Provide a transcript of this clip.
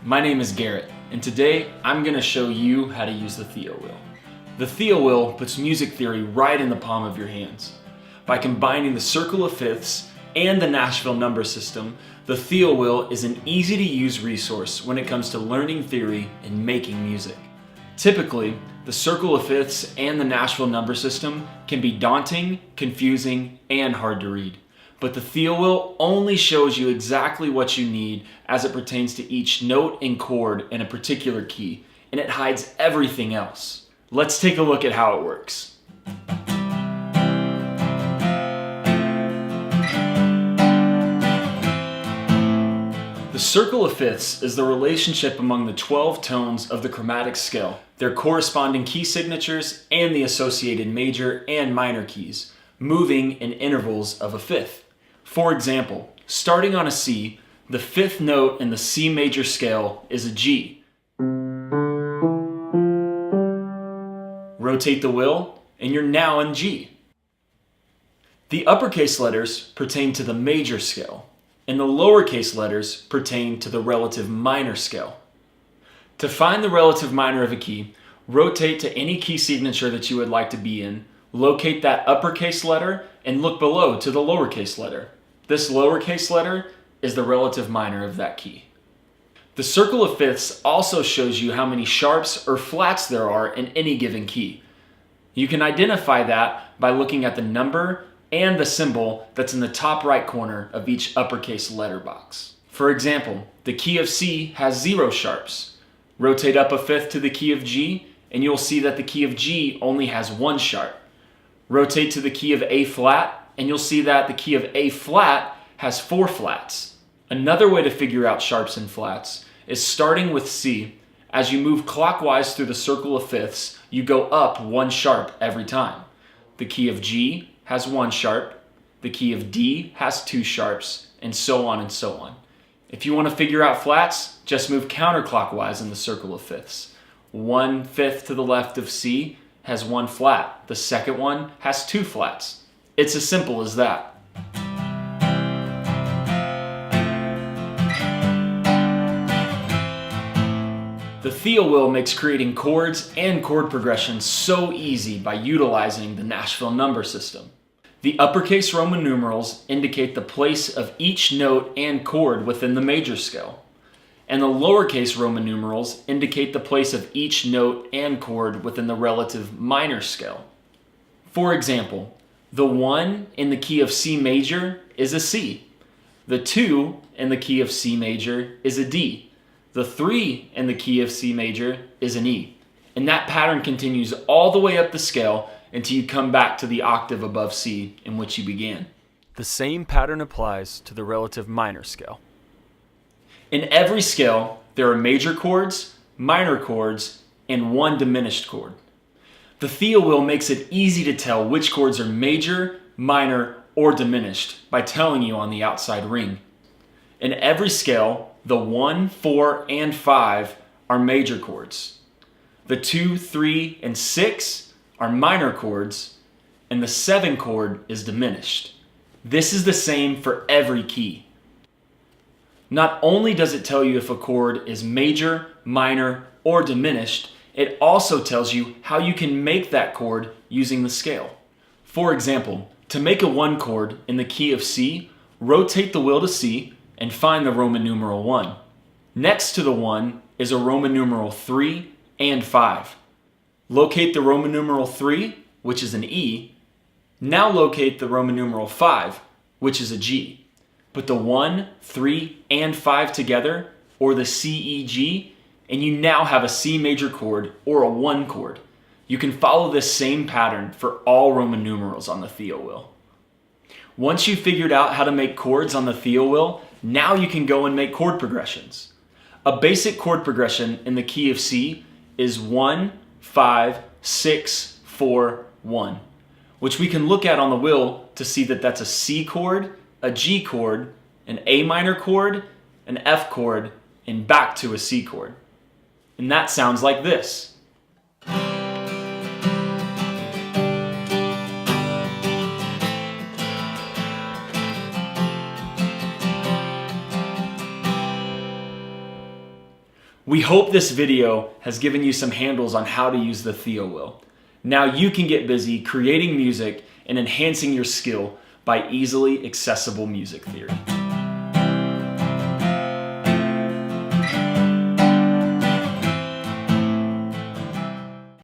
My name is Garrett, and today I'm going to show you how to use the Theo wheel. The Theo wheel puts music theory right in the palm of your hands. By combining the circle of fifths and the Nashville number system, the Theo wheel is an easy to use resource when it comes to learning theory and making music. Typically, the circle of fifths and the Nashville number system can be daunting, confusing, and hard to read. But the Theo wheel only shows you exactly what you need as it pertains to each note and chord in a particular key, and it hides everything else. Let's take a look at how it works. The circle of fifths is the relationship among the 12 tones of the chromatic scale, their corresponding key signatures, and the associated major and minor keys, moving in intervals of a fifth. For example, starting on a C, the fifth note in the C major scale is a G. Rotate the wheel, and you're now in G. The uppercase letters pertain to the major scale, and the lowercase letters pertain to the relative minor scale. To find the relative minor of a key, rotate to any key signature that you would like to be in, locate that uppercase letter, and look below to the lowercase letter. This lowercase letter is the relative minor of that key. The circle of fifths also shows you how many sharps or flats there are in any given key. You can identify that by looking at the number and the symbol that's in the top right corner of each uppercase letter box. For example, the key of C has 0 sharps. Rotate up a fifth to the key of G, and you'll see that the key of G only has 1 sharp. Rotate to the key of A flat, and you'll see that the key of A flat has 4 flats. Another way to figure out sharps and flats is starting with C. As you move clockwise through the circle of fifths, you go up 1 sharp every time. The key of G has 1 sharp, the key of D has 2 sharps, and so on and so on. If you want to figure out flats, just move counterclockwise in the circle of fifths. 1 fifth to the left of C has 1 flat. The second one has 2 flats. It's as simple as that. The Theo wheel makes creating chords and chord progressions so easy by utilizing the Nashville number system. The uppercase Roman numerals indicate the place of each note and chord within the major scale, and the lowercase Roman numerals indicate the place of each note and chord within the relative minor scale. For example, the 1 in the key of C major is a C. The 2 in the key of C major is a D. The 3 in the key of C major is an E. And that pattern continues all the way up the scale until you come back to the octave above C in which you began. The same pattern applies to the relative minor scale. In every scale, there are major chords, minor chords, and 1 diminished chord. The Theo wheel makes it easy to tell which chords are major, minor, or diminished by telling you on the outside ring. In every scale, the 1, 4, and 5 are major chords. The 2, 3, and 6 are minor chords, and the 7 chord is diminished. This is the same for every key. Not only does it tell you if a chord is major, minor, or diminished, it also tells you how you can make that chord using the scale. For example, to make a 1 chord in the key of C, rotate the wheel to C and find the Roman numeral 1. Next to the 1 is a Roman numeral 3 and 5. Locate the Roman numeral 3, which is an E. Now locate the Roman numeral 5, which is a G. Put the 1, 3, and 5 together, or the C, E, G, and you now have a C major chord or a 1 chord. You can follow this same pattern for all Roman numerals on the Theo wheel. Once you've figured out how to make chords on the Theo wheel, now you can go and make chord progressions. A basic chord progression in the key of C is 1, 5, 6, 4, 1, which we can look at on the wheel to see that that's a C chord, a G chord, an A minor chord, an F chord, and back to a C chord. And that sounds like this. We hope this video has given you some handles on how to use the Theo wheel. Now you can get busy creating music and enhancing your skill by easily accessible music theory.